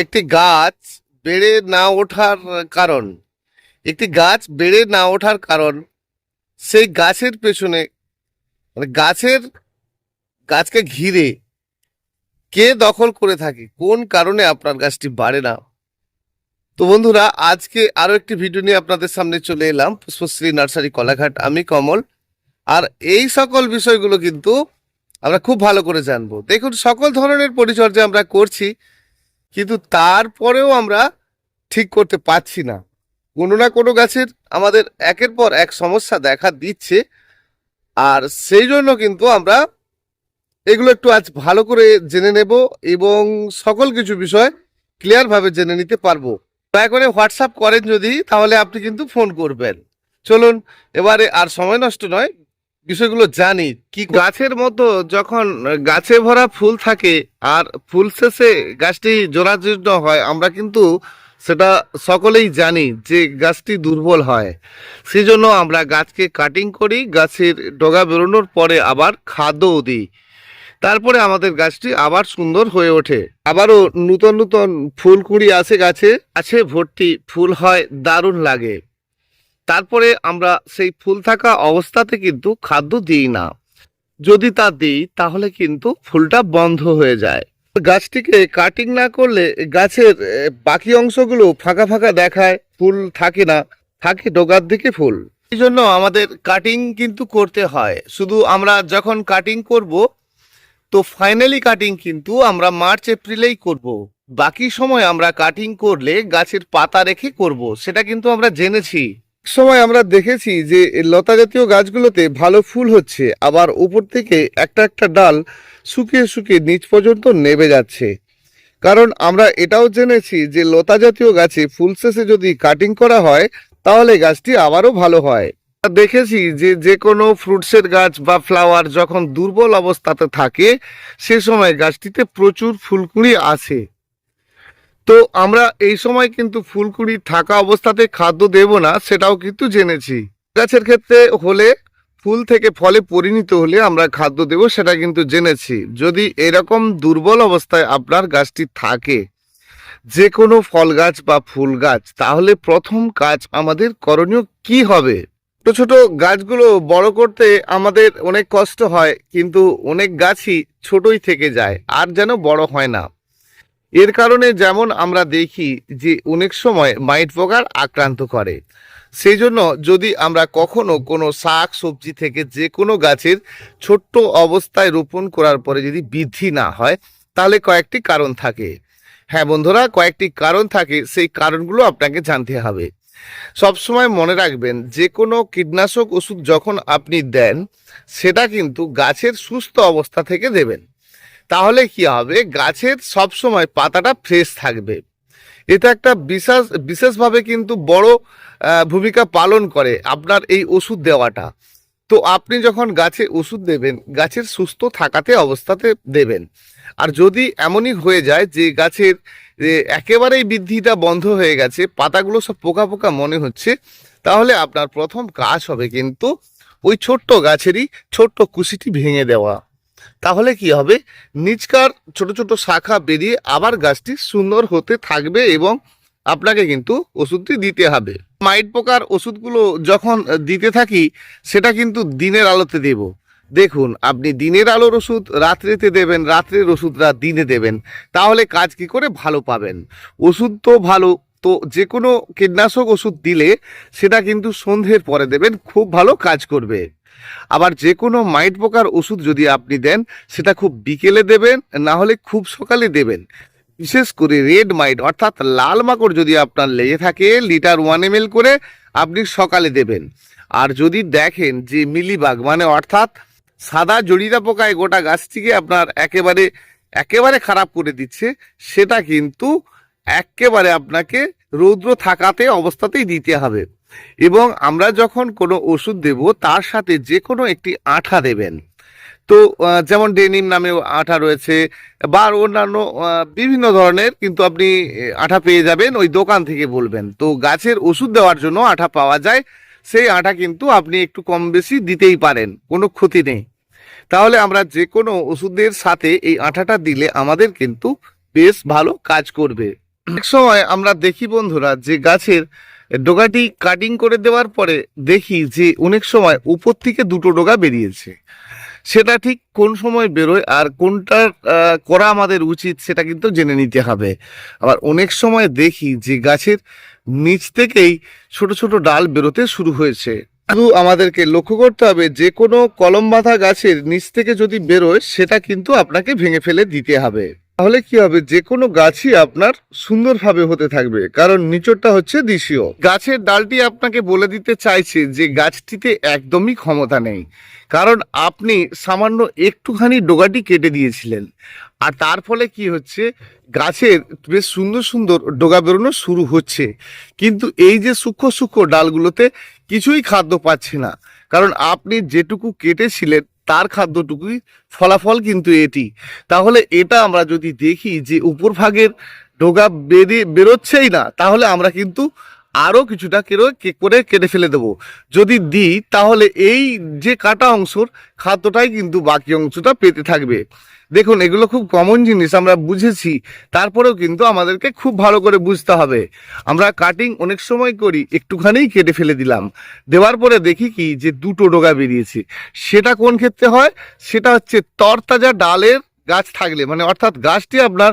একটি গাছ বেড়ে না ওঠার কারণ একটি গাছ বেড়ে না ওঠার কারণ সেই গাছের পেছনে মানে গাছকে ঘিরে কে দখল করে থাকে, কোন কারণে আপনার গাছটি বাড়ে না। তো বন্ধুরা, আজকে আরো একটি ভিডিও নিয়ে আপনাদের সামনে চলে এলাম, পুষ্পশ্রী নার্সারি কলাঘাট। আমি কমল। আর এই সকল বিষয়গুলো কিন্তু আমরা খুব ভালো করে জানবো। দেখুন, সকল ধরনের পরিচর্যা আমরা করছি, কিন্তু তারপরেও আমরা ঠিক করতে পারছি না। কোনো না কোনো গাছের আমাদের একের পর এক সমস্যা দেখা দিচ্ছে। আর সেই জন্য কিন্তু আমরা এগুলো একটু আজ ভালো করে জেনে নেব এবং সকল কিছু বিষয় ক্লিয়ার ভাবে জেনে নিতে পারবো। দয়া করে হোয়াটসঅ্যাপ করেন যদি, তাহলে আপনি কিন্তু ফোন করবেন। চলুন এবারে আর সময় নষ্ট নয়, বিষয়গুলো জানি। কি গাছের মতো যখন গাছে ভরা ফুল থাকে আর ফুল শেষে গাছটি জরাজীর্ণ হয়, আমরা কিন্তু সেটা সকলেই জানি যে গাছটি দুর্বল হয়। সেই জন্য আমরা গাছকে কাটিং করি, গাছের ডগা বেরোনোর পরে আবার খাদ্যও দিই। তারপরে আমাদের গাছটি আবার সুন্দর হয়ে ওঠে। আবারও নূতন নূতন ফুল কুঁড়ি আসে, গাছে ভর্তি ফুল হয়, দারুণ লাগে। তারপরে আমরা সেই ফুল থাকা অবস্থাতে কিন্তু খাদ্য দিই না। যদি তা দিই তাহলে কিন্তু ফুলটা বন্ধ হয়ে যায়। গাছটিকে কাটিং না করলে গাছের বাকি অংশগুলো ফাঁকা ফাঁকা দেখায়, ফুল থাকে না, থাকে ডগার দিকে ফুল। এই জন্য আমাদের কাটিং কিন্তু করতে হয়। শুধু আমরা যখন কাটিং করব, তো ফাইনালি কাটিং কিন্তু আমরা মার্চ এপ্রিলেই করব। বাকি সময় আমরা কাটিং করলে গাছের পাতা রেখে করব, সেটা কিন্তু আমরা জেনেছি। সময় আমরা দেখেছি যে লতা জাতীয় গাছগুলোতে ভালো ফুল হচ্ছে, আবার উপর থেকে একটা একটা ডাল শুকিয়ে শুকিয়ে নিচ পর্যন্ত নেমে যাচ্ছে। কারণ আমরা এটাও জেনেছি যে লতা জাতীয় গাছে ফুল শেষে যদি কাটিং করা হয় তাহলে গাছটি আবারও ভালো হয়। দেখেছি যে যে কোনো ফ্রুটসের গাছ বা ফ্লাওয়ার যখন দুর্বল অবস্থাতে থাকে, সে সময় গাছটিতে প্রচুর ফুলকুঁড়ি আসে। তো আমরা এই সময় কিন্তু ফুলকুঁড়ি থাকা অবস্থাতে খাদ্য দেব না, সেটাও কিন্তু জেনেছি। গাছের ক্ষেত্রে হলে ফুল থেকে ফলে পরিণত হলে আমরা খাদ্য দেব, সেটা কিন্তু জেনেছি। যদি এরকম দুর্বল অবস্থায় আপনার গাছটি থাকে, যে কোনো ফল গাছ বা ফুল গাছ, তাহলে প্রথম কাজ আমাদের করণীয় কি হবে? ছোট ছোট গাছগুলো বড় করতে আমাদের অনেক কষ্ট হয়, কিন্তু অনেক গাছই ছোটই থেকে যায় আর যেন বড় হয় না। এর কারণে যেমন আমরা দেখি যে অনেক সময় মাইট পোকার আক্রান্ত করে। সেই জন্য যদি আমরা কখনো কোনো শাক সবজি থেকে যে কোনো গাছের ছোট্ট অবস্থায় রোপণ করার পরে যদি বৃদ্ধি না হয়, তাহলে কয়েকটি কারণ থাকে। হ্যাঁ বন্ধুরা, কয়েকটি কারণ থাকে, সেই কারণগুলো আপনাকে জানতে হবে। সবসময় মনে রাখবেন, যে কোনো কীটনাশক ওষুধ যখন আপনি দেন, সেটা কিন্তু গাছের সুস্থ অবস্থা থেকে দেবেন। তাহলে কি হবে, গাছের সব সময় পাতাটা ফ্রেশ থাকবে। এটা একটা বিশেষভাবে কিন্তু বড় ভূমিকা পালন করে আপনার এই ওষুধ দেওয়াটা। তো আপনি যখন গাছে ওষুধ দেবেন, গাছের সুস্থ থাকাতে অবস্থাতে দেবেন। আর যদি এমনই হয়ে যায় যে গাছের একেবারেই বৃদ্ধিটা বন্ধ হয়ে গেছে, পাতাগুলো সব পোকা পোকা মনে হচ্ছে, তাহলে আপনার প্রথম কাজ হবে কিন্তু ওই ছোট্ট গাছেরই ছোট্ট কুশিটি ভেঙে দেওয়া। তাহলে কি হবে, নিচকার ছোট ছোট শাখা বেরিয়ে আবার গাছটি সুন্দর হতে থাকবে এবং আপনাকে কিন্তু ওষুধটি দিতে হবে। মাইট পোকার ওষুধগুলো যখন দিতে থাকি, সেটা কিন্তু দিনের আলোতে দেব। দেখুন, আপনি দিনের আলোর ওষুধ রাত্রেতে দেবেন, রাত্রের ওষুধরা দিনে দেবেন, তাহলে কাজ কি করে ভালো পাবেন? ওষুধ তো ভালো, তো যে কোনো কীটনাশক ওষুধ দিলে সেটা কিন্তু সন্ধ্যের পরে দেবেন, খুব ভালো কাজ করবে। আবার যে কোনো মাইট পোকার ওষুধ যদি আপনি দেন, সেটা খুব বিকেলে দেবেন, না হলে খুব সকালে দেবেন। বিশেষ করে রেড মাইট অর্থাৎ লাল মাকড় যদি আপনার লেগে থাকে, লিটার 1 ml করে আপনি সকালে দেবেন। আর যদি দেখেন যে মিলিবাগ মানে অর্থাৎ সাদা জড়িদা পোকায় গোটা গাছটিকে আপনার একেবারে একেবারে খারাপ করে দিচ্ছে, সেটা কিন্তু একেবারে আপনাকে রৌদ্র থাকাতে অবস্থাতেই দিতে হবে। এবং আমরা যখন কোনো ওষুধ দেব, তার সাথে যে কোনো একটি আঠা দেবেন। তো যেমন ডেনিম নামে আঠা রয়েছে, বা অন্যান্য বিভিন্ন ধরনের কিন্তু আপনি আঠা পেয়ে যাবেন, ওই দোকান থেকে বলবেন। তো গাছের ওষুধ দেওয়ার জন্য আঠা পাওয়া যায়, সেই আঠা কিন্তু আপনি একটু কম বেশি দিতেই পারেন, কোনো ক্ষতি নেই। তাহলে আমরা যে কোনো ওষুধের সাথে এই আঠাটা দিলে আমাদের কিন্তু বেশ ভালো কাজ করবে। অনেক সময় আমরা দেখি বন্ধুরা যে গাছের ডগাটি কাটিং করে দেওয়ার পরে দেখি যে অনেক সময় উপর থেকে দুটো ডগা বেরিয়েছে। সেটা ঠিক কোন সময় বেরোয় আর কোনটা করা আমাদের উচিত সেটা কিন্তু জেনে নিতে হবে। আবার অনেক সময় দেখি যে গাছের নিচ থেকেই ছোট ছোট ডাল বেরোতে শুরু হয়েছে। শুধু আমাদেরকে লক্ষ্য করতে হবে যে কোনো কলম বাঁধা গাছের নিচ থেকে যদি বেরোয় সেটা কিন্তু আপনাকে ভেঙে ফেলে দিতে হবে। তাহলে কি হবে, যে কোনো গাছই আপনার সুন্দরভাবে হতে থাকবে, কারণ নিচরটা হচ্ছে দেশীয়। গাছের ডালটি আপনাকে বলে দিতে চাইছে যে গাছটিতে একদমই ক্ষমতা নেই, কারণ আপনি সামান্য একটুখানি ডগাটি কেটে দিয়েছিলেন। আর তার ফলে কি হচ্ছে, গাছের বেশ সুন্দর সুন্দর ডগা বেরোনো শুরু হচ্ছে, কিন্তু এই যে সূক্ষ্ম সূক্ষ্ম ডালগুলোতে কিছুই খাদ্য পাচ্ছে না, কারণ আপনি যেটুকু কেটেছিলেন তার খাদ্যটুকুই ফলাফল কিন্তু এটি। তাহলে এটা আমরা যদি দেখি যে উপর ভাগের ডগা বেরোচ্ছেই না, তাহলে আমরা কিন্তু আরও কিছুটা করে কেটে ফেলে দেবো। যদি দিই তাহলে এই যে কাটা অংশর খাদ্যটাই কিন্তু বাকি অংশটা পেতে থাকবে। দেখুন, এগুলো খুব কমন জিনিস, আমরা বুঝেছি, তারপরেও কিন্তু আমাদেরকে খুব ভালো করে বুঝতে হবে। আমরা কাটিং অনেক সময় করি, একটুখানি কেটে ফেলে দিলাম, দেওয়ার পরে দেখি কি যে দুটো ডগা বেরিয়েছে। সেটা কোন ক্ষেত্রে হয়, সেটা হচ্ছে তরতাজা ডালের গাছ থাকলে, মানে অর্থাৎ গাছটি আপনার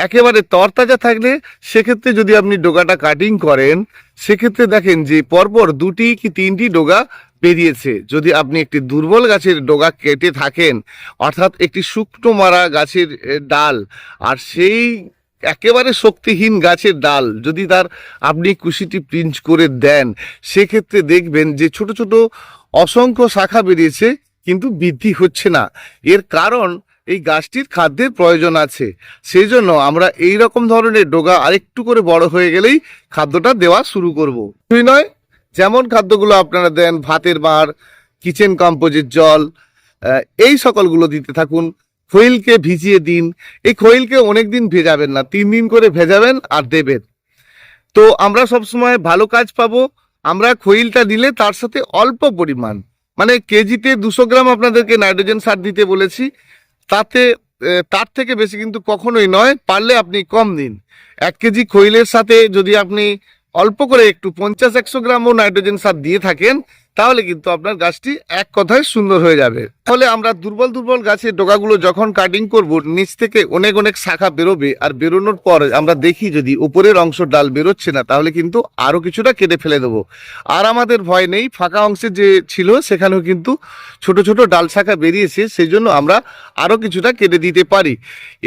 একেবারে তরতাজা থাকলে, সেক্ষেত্রে যদি আপনি ডগাটা কাটিং করেন, সেক্ষেত্রে দেখেন যে পরপর দুটি কি তিনটি ডগা বেরিয়েছে। যদি আপনি একটি দুর্বল গাছের ডগা কেটে থাকেন, অর্থাৎ একটি শুকনো মারা গাছের ডাল, আর সেই একেবারে শক্তিহীন গাছের ডাল যদি তার আপনি কুশিটি পিঞ্চ করে দেন, সেক্ষেত্রে দেখবেন যে ছোট ছোট অসংখ্য শাখা বেরিয়েছে কিন্তু বৃদ্ধি হচ্ছে না। এর কারণ এই গাছটির খাদ্যের প্রয়োজন আছে। সেই জন্য আমরা এই রকম ধরনের ডগা আরেকটু করে বড় হয়ে গেলেই খাদ্যটা দেওয়া শুরু করব। তুই নয়, যেমন খাদ্যগুলো আপনারা দেন, ভাতের মাড়, কিচেন কম্পোজের জল, এই সকলগুলো দিতে থাকুন। খৈলকে ভিজিয়ে দিন। এই খৈলকে অনেক দিন ভেজাবেন না, 3 দিন করে ভেজাবেন আর দেবেন। তো আমরা সবসময় ভালো কাজ পাবো। আমরা খৈলটা দিলে তার সাথে অল্প পরিমাণ, মানে কেজিতে 200 গ্রাম আপনাদেরকে নাইট্রোজেন সার দিতে বলেছি, তাতে তার থেকে বেশি কিন্তু কখনোই নয়। পারলে আপনি কম দিন। 1 কেজি খৈলের সাথে যদি আপনি অল্প করে একটু 50-100 গ্রামও নাইট্রোজেন সার দিয়ে থাকেন, তাহলে কিন্তু আপনার গাছটি এক কথায় সুন্দর হয়ে যাবে। তাহলে আমরা দুর্বল দুর্বল গাছের ডগাগুলো যখন কাটিং করব, নিচ থেকে অনেক অনেক শাখা বেরোবে, আর বেরোনোর পর আমরা দেখি যদি উপরের অংশ ডাল বেরোচ্ছে না, তাহলে কিন্তু আরও কিছুটা কেটে ফেলে দেবো। আর আমাদের ভয় নেই, ফাঁকা অংশে যে ছিল সেখানেও কিন্তু ছোট ছোট ডাল শাখা বেরিয়েছে, সেই জন্য আমরা আরও কিছুটা কেটে দিতে পারি।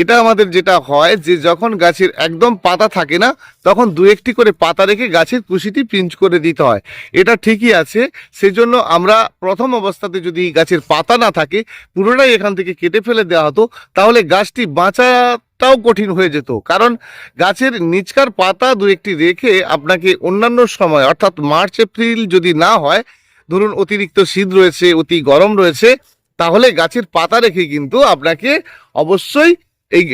এটা আমাদের যেটা হয় যে যখন গাছের একদম পাতা থাকে না, তখন 2-1টি করে পাতা রেখে গাছের কুশিটি পিঞ্চ করে দিতে হয়। এটা ঠিকই আছে। সেজন্য আমরা প্রথম অবস্থাতে যদি গাছের পাতা না থাকে, পুরোটাই এখান থেকে কেটে ফেলে দেওয়া হতো, তাহলে গাছটি বাঁচাটাও কঠিন হয়ে যেত। কারণ গাছের নিচকার পাতা 2-1টি রেখে আপনাকে অন্যান্য সময়, অর্থাৎ মার্চ এপ্রিল যদি না হয়, ধরুন অতিরিক্ত শীত রয়েছে, অতি গরম রয়েছে, তাহলে গাছের পাতা রেখে কিন্তু আপনাকে অবশ্যই এই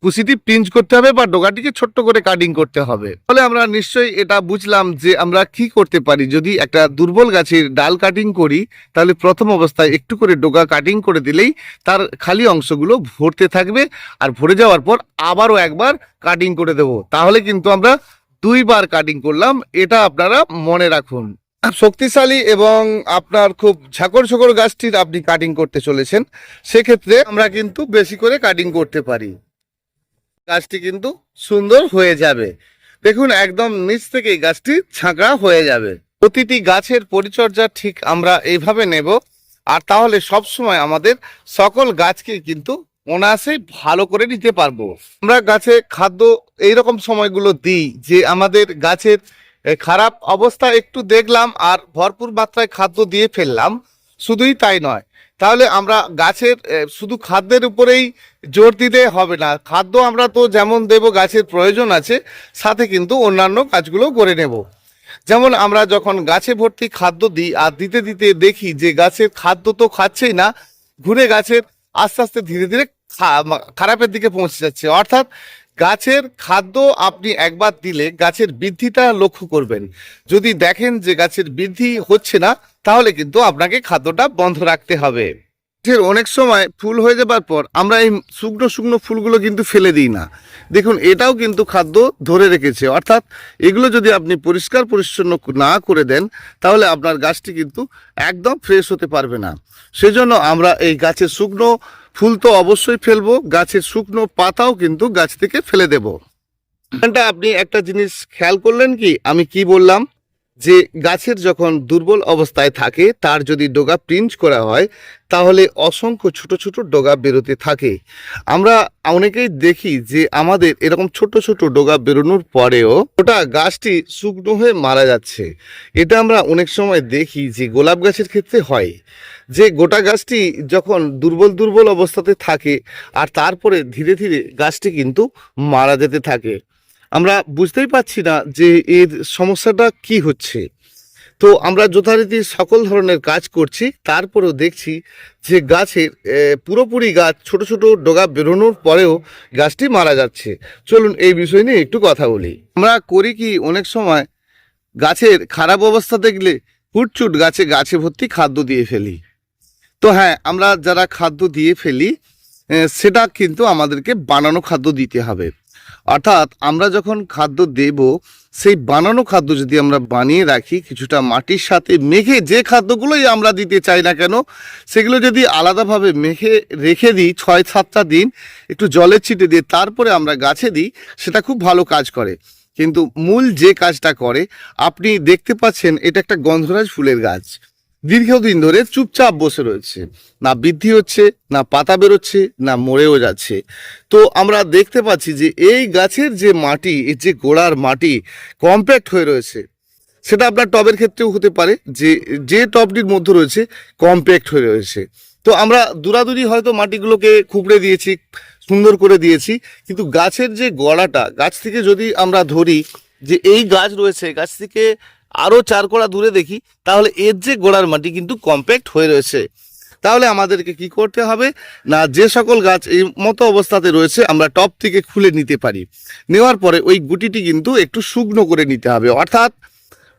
কুশিটি পিঞ্চ করতে হবে বা ডগাটিকে ছোট্ট করে কাটিং করতে হবে। তাহলে আমরা নিশ্চয়ই এটা বুঝলাম যে আমরা কি করতে পারি। যদি একটা দুর্বল গাছের ডাল কাটিং করি, তাহলে প্রথম অবস্থায় একটু করে ডগা কাটিং করে দিলেই তার খালি অংশগুলো ভরতে থাকবে, আর ভরে যাওয়ার পর আবারও একবার কাটিং করে দেব। তাহলে কিন্তু আমরা 2 বার কাটিং করলাম, এটা আপনারা মনে রাখুন। শক্তিশালী এবং আপনার খুব ঝাঁকড় ঝোঁকড় গাছটির আপনি কাটিং করতে চলেছেন, সেক্ষেত্রে আমরা কিন্তু বেশি করে কাটিং করতে পারি, গাছটি কিন্তু সুন্দর হয়ে যাবে। দেখুন, একদম নিচ থেকেই গাছটি ঝাঁকড়া হয়ে যাবে। প্রতিটি গাছের পরিচর্যা ঠিক আমরা এইভাবে নেব, আর তাহলে সব সময় আমাদের সকল গাছকে কিন্তু অনায়াসে ভালো করে নিতে পারবো। আমরা গাছে খাদ্য এইরকম সময়গুলো দিই যে আমাদের গাছের খারাপ অবস্থা একটু দেখলাম আর ভরপুর মাত্রায় খাদ্য দিয়ে ফেললাম, শুধুই তাই নয়, তাহলে আমরা গাছের শুধু খাদ্যের উপরেই জোর দিতে হবে না। খাদ্য আমরা তো যেমন দেব, গাছের প্রয়োজন আছে, সাথে কিন্তু অন্যান্য কাজগুলো করে নেব। যেমন আমরা যখন গাছে ভর্তি খাদ্য দিই আর দিতে দিতে দেখি যে গাছের খাদ্য তো খাচ্ছেই না, ঘুরে গাছের আস্তে আস্তে ধীরে ধীরে খারাপের দিকে পৌঁছে যাচ্ছে। অর্থাৎ গাছের খাদ্য আপনি একবার দিলে গাছের বৃদ্ধিটা লক্ষ্য করবেন। যদি দেখেন যে গাছের বৃদ্ধি হচ্ছে না, তাহলে কিন্তু আপনাকে খাদ্যটা বন্ধ রাখতে হবে। অনেক সময় ফুল হয়ে যাবার পর আমরা এই শুকনো শুকনো ফুলগুলো কিন্তু ফেলে দিই না। দেখুন, এটাও কিন্তু খাদ্য ধরে রেখেছে। অর্থাৎ এগুলো যদি আপনি পরিষ্কার পরিচ্ছন্ন না করে দেন, তাহলে আপনার গাছটি কিন্তু একদম ফ্রেশ হতে পারবে না। সেজন্য আমরা এই গাছের শুকনো ফুল তো অবশ্যই ফেলবো, গাছের শুকনো পাতাও কিন্তু গাছ থেকে ফেলে দেব। এখানটা আপনি একটা জিনিস খেয়াল করলেন কি, আমি কি বললাম, যে গাছের যখন দুর্বল অবস্থায় থাকে তার যদি ডগা পিঞ্চ করা হয় তাহলে অসংখ্য ছোট ছোট ডগা বেরোতে থাকে। আমরা অনেকেই দেখি যে আমাদের এরকম ছোট ছোট ডগা বেরোনোর পরেও ওটা গাছটি শুকনো হয়ে মারা যাচ্ছে। এটা আমরা অনেক সময় দেখি যে গোলাপ গাছের ক্ষেত্রে হয়, যে গোটা গাছটি যখন দুর্বল দুর্বল অবস্থাতে থাকে আর তারপরে ধীরে ধীরে গাছটি কিন্তু মারা যেতে থাকে। আমরা বুঝতেই পারছি না যে এর সমস্যাটা কি হচ্ছে। তো আমরা যথারীতি সকল ধরনের কাজ করছি, তারপরেও দেখছি যে গাছের পুরোপুরি গাছ ছোট ছোট ডগা বেরোনোর পরেও গাছটি মারা যাচ্ছে। চলুন এই বিষয় নিয়ে একটু কথা বলি। আমরা করি কি, অনেক সময় গাছের খারাপ অবস্থা দেখলে হুটচুট গাছে গাছে ভর্তি খাদ্য দিয়ে ফেলি। তো হ্যাঁ, আমরা যারা খাদ্য দিয়ে ফেলি সেটা কিন্তু আমাদেরকে বানানো খাদ্য দিতে হবে। অর্থাৎ আমরা যখন খাদ্য দেব, সেই বানানো খাদ্য যদি আমরা বানিয়ে রাখি কিছুটা মাটির সাথে মেখে, যে খাদ্যগুলোই আমরা দিতে চাই না কেন সেগুলো যদি আলাদাভাবে মেখে রেখে দিই 6-7টা দিন, একটু জলের ছিটে দিয়ে তারপরে আমরা গাছে দিই, সেটা খুব ভালো কাজ করে। কিন্তু মূল যে কাজটা করে, আপনি দেখতে পাচ্ছেন এটা একটা গন্ধরাজ ফুলের গাছ, দীর্ঘদিন ধরে চুপচাপ বসে রয়েছে, না বৃদ্ধি হচ্ছে, না পাতা বেরোচ্ছে, না মরেও যাচ্ছে। তো আমরা দেখতে পাচ্ছি যে এই গাছের যে মাটি, এর যে গোড়ার মাটি কম্প্যাক্ট হয়ে রয়েছে, সেটা আপনার টবের ক্ষেত্রেও হতে পারে, যে যে টবটির মধ্যে রয়েছে কম্প্যাক্ট হয়ে রয়েছে। তো আমরা দূরাদূরি হয়তো মাটিগুলোকে খুবড়ে দিয়েছি, সুন্দর করে দিয়েছি, কিন্তু গাছের যে গোড়াটা, গাছ থেকে যদি আমরা ধরি যে এই গাছ রয়েছে, গাছ থেকে আরও 4 কোড়া দূরে দেখি, তাহলে এর যে গোড়ার মাটি কিন্তু কম্প্যাক্ট হয়ে রয়েছে। তাহলে আমাদেরকে কি করতে হবে না, যে সকল গাছ এই মতো অবস্থাতে রয়েছে আমরা টব থেকে খুলে নিতে পারি। নেওয়ার পরে ওই গুটিটি কিন্তু একটু শুকনো করে নিতে হবে। অর্থাৎ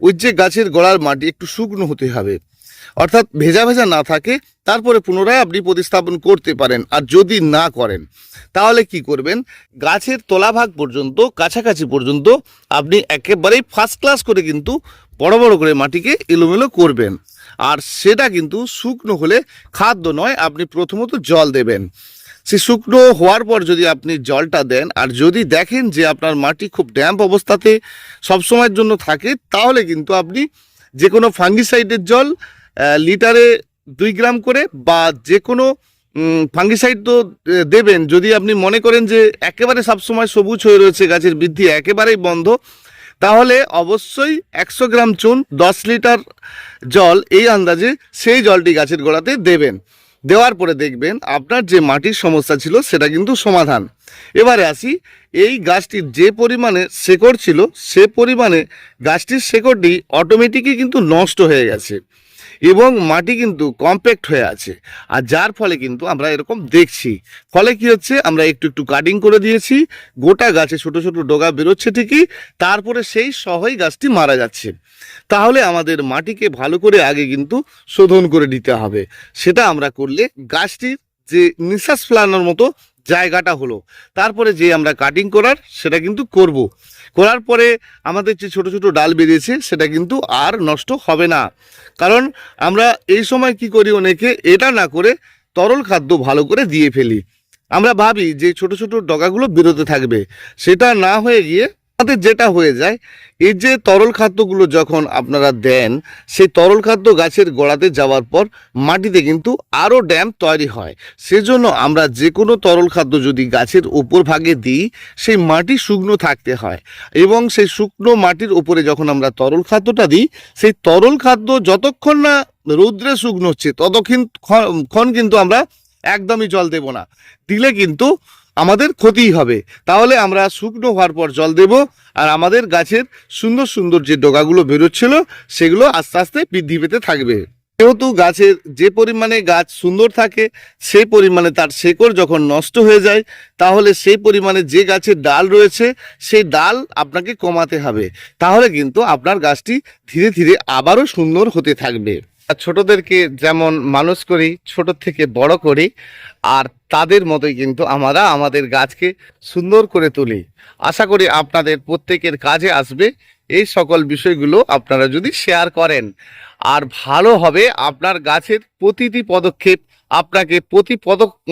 ওই যে গাছের গোড়ার মাটি একটু শুকনো হতে হবে, অর্থাৎ ভেজা ভেজা না থাকে, তারপরে পুনরায় আপনি প্রতিস্থাপন করতে পারেন। আর যদি না করেন তাহলে কি করবেন, গাছের তলাভাগ পর্যন্ত, কাছাকাছি পর্যন্ত আপনি একেবারেই ফার্স্ট ক্লাস করে কিন্তু বড় বড় করে মাটিকে এলোমেলো করবেন। আর সেটা কিন্তু শুকনো হলে খাদ্য নয়, আপনি প্রথমত জল দেবেন। সে শুকনো হওয়ার পর যদি আপনি জলটা দেন, আর যদি দেখেন যে আপনার মাটি খুব ড্যাম্প অবস্থাতে সবসময়ের জন্য থাকে, তাহলে কিন্তু আপনি যে কোনো ফাঙ্গিসাইডের জল লিটারে 2 গ্রাম করে, বা যে কোনো ফাঙ্গিসাইড তো দেবেন। যদি আপনি মনে করেন যে একেবারে সবসময় সবুজ হয়ে রয়েছে, গাছের বৃদ্ধি একেবারেই বন্ধ, তাহলে অবশ্যই 100 গ্রাম চুন 10 লিটার জল, এই আন্দাজে সেই জলটি গাছের গোড়াতে দেবেন। দেওয়ার পরে দেখবেন আপনার যে মাটির সমস্যা ছিল সেটা কিন্তু সমাধান। এবারে আসি, এই গাছটির যে পরিমাণে শেকড় ছিল, সে পরিমাণে গাছটির শেকড়টি অটোমেটিকই কিন্তু নষ্ট হয়ে গেছে এবং মাটি কিন্তু কম্প্যাক্ট হয়ে আছে। আর যার ফলে কিন্তু আমরা এরকম দেখছি। ফলে কি হচ্ছে, আমরা একটু একটু কাটিং করে দিয়েছি, গোটা গাছে ছোট ছোট ডগা বেরোচ্ছে ঠিকই, তারপরে সেই সহই গাছটি মারা যাচ্ছে। তাহলে আমাদের মাটিকে ভালো করে আগে কিন্তু শোধন করে দিতে হবে। সেটা আমরা করলে গাছটির যে নিঃশ্বাস ফেলানোর মতো জায়গাটা হলো, তারপরে যে আমরা কাটিং করার সেটা কিন্তু করব। করার পরে আমাদের যে ছোট ছোট ডাল বেরিয়েছে সেটা কিন্তু আর নষ্ট হবে না। কারণ আমরা এই সময় কি করি, অনেকে এটা না করে তরল খাদ্য ভালো করে দিয়ে ফেলি। আমরা ভাবি যে ছোট ছোট ডগাগুলো বেরোতে থাকবে, সেটা না হয়ে গিয়ে আমাদের যেটা হয়ে যায়, এই যে তরল খাদ্যগুলো যখন আপনারা দেন, সেই তরল খাদ্য গাছের গোড়াতে যাওয়ার পর মাটিতে কিন্তু আরও ড্যাম তৈরি হয়। সেজন্য আমরা যে কোনো তরল খাদ্য যদি গাছের উপর ভাগে দিই, সেই মাটি শুকনো থাকতে হয়, এবং সেই শুকনো মাটির উপরে যখন আমরা তরল খাদ্যটা দিই, সেই তরল খাদ্য যতক্ষণ না রৌদ্রে শুকনো হচ্ছে ততক্ষণ কিন্তু আমরা একদমই জল দেব না। দিলে কিন্তু আমাদের ক্ষতিই হবে। তাহলে আমরা শুকনো হওয়ার পর জল দেব, আর আমাদের গাছের সুন্দর সুন্দর যে ডগাগুলো বেরোচ্ছিল সেগুলো আস্তে আস্তে বৃদ্ধি পেতে থাকবে। যেহেতু গাছের যে পরিমাণে গাছ সুন্দর থাকে, সেই পরিমাণে তার শেকড় যখন নষ্ট হয়ে যায়, তাহলে সেই পরিমাণে যে গাছের ডাল রয়েছে সেই ডাল আপনাকে কমাতে হবে। তাহলে কিন্তু আপনার গাছটি ধীরে ধীরে আবারও সুন্দর হতে থাকবে। ছোটদেরকে যেমন মানুষ করি, ছোট থেকে বড় করি, আর তাদের মতোই কিন্তু আমরা আমাদের গাছকে সুন্দর করে তুলি। আশা করি আপনাদের প্রত্যেকের কাজে আসবে এই সকল বিষয়গুলো আপনারা যদি শেয়ার করেন। আর ভালো হবে আপনার গাছের প্রতিটি পদক্ষেপ আপনাকে প্রতি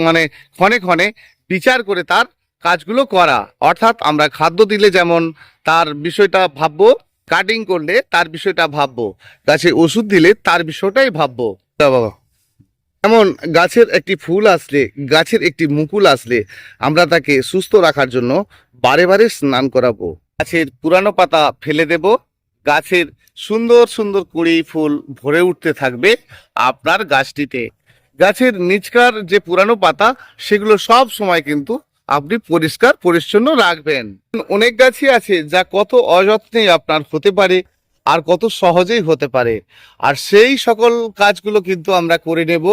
মানে ক্ষণে ক্ষণে বিচার করে তার কাজগুলো করা। অর্থাৎ আমরা খাদ্য দিলে যেমন তার বিষয়টা ভাববো, কাটিং করলে তার বিষয়টা ভাববো, গাছে ওষুধ দিলে তার বিষয়টাই ভাববো। বাবা, যেমন গাছের একটি ফুল আসলে, গাছের একটি মুকুল আসলে আমরা তাকে সুস্থ রাখার জন্য বারে বারে স্নান করাবো। গাছের পুরানো পাতা ফেলে দেব, গাছের সুন্দর সুন্দর কুড়ি ফুল ভরে উঠতে থাকবে আপনার গাছটিতে। গাছের নিচকার যে পুরানো পাতা সেগুলো সব সময় কিন্তু আপনি পরিষ্কার পরিচ্ছন্ন রাখবেন। অনেক গাছই আছে যা কত অযত্নে আপনার হতে পারে আর কত সহজেই হতে পারে, আর সেই সকল কাজগুলো কিন্তু আমরা করে নেব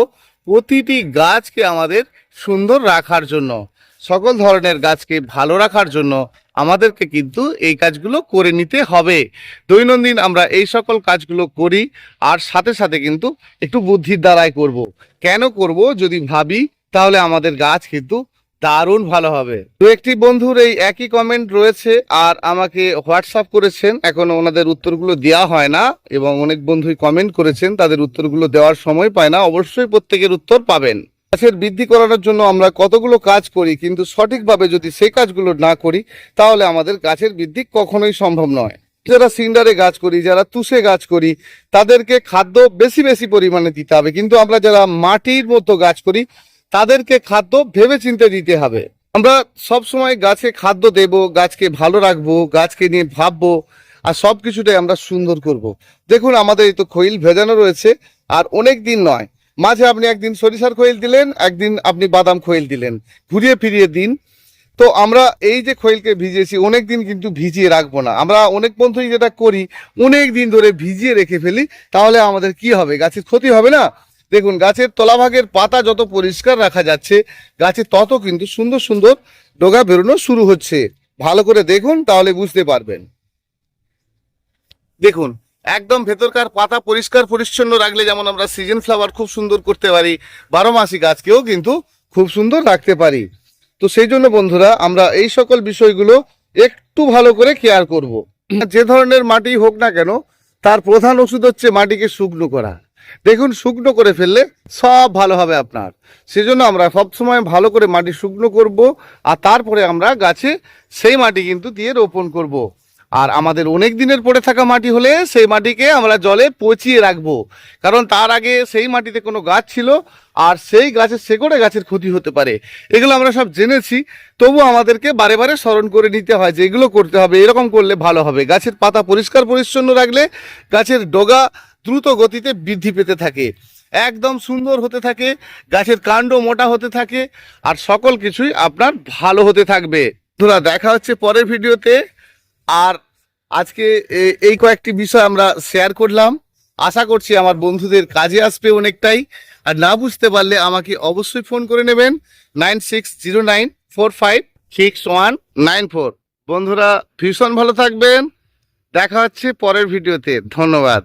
প্রতিটি গাছকে আমাদের সুন্দর রাখার জন্য। সকল ধরনের গাছকে ভালো রাখার জন্য আমাদেরকে কিন্তু এই কাজগুলো করে নিতে হবে। দৈনন্দিন আমরা এই সকল কাজগুলো করি, আর সাথে সাথে কিন্তু একটু বুদ্ধির দ্বারাই করব। কেন করব যদি ভাবি, তাহলে আমাদের গাছ কিন্তু দারুণ ভালো হবে। দু একটি বন্ধুর এই একই কমেন্ট রয়েছে আর আমাকে হোয়াটসঅ্যাপ করেছেন, এখনো ওনাদের উত্তরগুলো দেওয়া হয় না, এবং অনেক বন্ধুই কমেন্ট করেছেন তাদের উত্তরগুলো দেওয়ার সময় পায় না। অবশ্যই প্রত্যেকের উত্তর পাবেন। গাছের বৃদ্ধি করানোর জন্য আমরা কতগুলো কাজ করি, কিন্তু সঠিকভাবে যদি সেই কাজগুলো না করি তাহলে আমাদের গাছের বৃদ্ধি কখনোই সম্ভব নয়। যারা সিন্ডারে গাছ করি, যারা তুষে গাছ করি, তাদেরকে খাদ্য বেশি বেশি পরিমাণে দিতে হবে, কিন্তু আমরা যারা মাটির মতো গাছ করি তাদেরকে খাদ্য ভেবে চিন্তে দিতে হবে। আমরা সব সময় গাছে খাদ্য দেব, গাছকে ভালো রাখবো, গাছকে নিয়ে ভাববো, আর সব কিছুটাই আমরা সুন্দর করব। দেখুন আমাদের এই তো খৈল ভেজানো রয়েছে, আর অনেক দিন নয়, মাঝে আপনি একদিন সরিষার খৈল দিলেন, একদিন আপনি বাদাম খৈল দিলেন, ঘুরিয়ে ফিরিয়ে দিন। তো আমরা এই যে খৈলকে ভিজিয়েছি অনেক দিন কিন্তু ভিজিয়ে রাখবো না। আমরা অনেক বন্ধুই যেটা করি, অনেক দিন ধরে ভিজিয়ে রেখে ফেলি, তাহলে আমাদের কি হবে, গাছের ক্ষতি হবে না? দেখুন গাছের তলাভাগের পাতা যত পরিষ্কার রাখা যাচ্ছে, গাছে তত কিন্তু সুন্দর সুন্দর ডগা বেরোনো শুরু হচ্ছে। ভালো করে দেখুন তাহলে বুঝতে পারবেন। দেখুন একদম ভেতরকার পাতা পরিষ্কার পরিচ্ছন্ন রাখলে যেমন আমরা সিজন ফ্লাওয়ার খুব সুন্দর করতে পারি, 12 মাসি গাছকেও কিন্তু খুব সুন্দর রাখতে পারি। তো সেই জন্য বন্ধুরা আমরা এই সকল বিষয়গুলো একটু ভালো করে কেয়ার করব। যে ধরনের মাটি হোক না কেন, তার প্রধান ওষুধ হচ্ছে মাটিকে শুকনো করা। দেখুন শুকনো করে ফেললে সব ভালো হবে আপনার। সেজন্য আমরা সবসময় ভালো করে মাটি শুকনো করব, আর তারপরে আমরা গাছে সেই মাটি কিন্তু দিয়ে রোপণ করব। আর আমাদের অনেক দিনের পড়ে থাকা মাটি হলে সেই মাটিকে আমরা জলে পচিয়ে রাখবো, কারণ তার আগে সেই মাটিতে কোনো গাছ ছিল আর সেই গাছের শেকড়ে গাছের ক্ষতি হতে পারে। এগুলো আমরা সব জেনেছি, তবু আমাদেরকে বারে বারে স্মরণ করে নিতে হয় যে এগুলো করতে হবে, এরকম করলে ভালো হবে। গাছের পাতা পরিষ্কার পরিচ্ছন্ন রাখলে গাছের ডগা দ্রুত গতিতে বৃদ্ধি পেতে থাকে, একদম সুন্দর হতে থাকে, গাছের কাণ্ড মোটা হতে থাকে, আর সকল কিছুই আপনার ভালো হতে থাকবে। বন্ধুরা দেখা হচ্ছে পরের ভিডিওতে। আর আজকে এই কয়েকটি বিষয় আমরা শেয়ার করলাম, আশা করছি আমার বন্ধুদের কাজে আসবে অনেকটাই। আর না বুঝতে পারলে আমাকে অবশ্যই ফোন করে নেবেন 9609456194। বন্ধুরা ভীষণ ভালো থাকবেন, দেখা হচ্ছে পরের ভিডিওতে। ধন্যবাদ।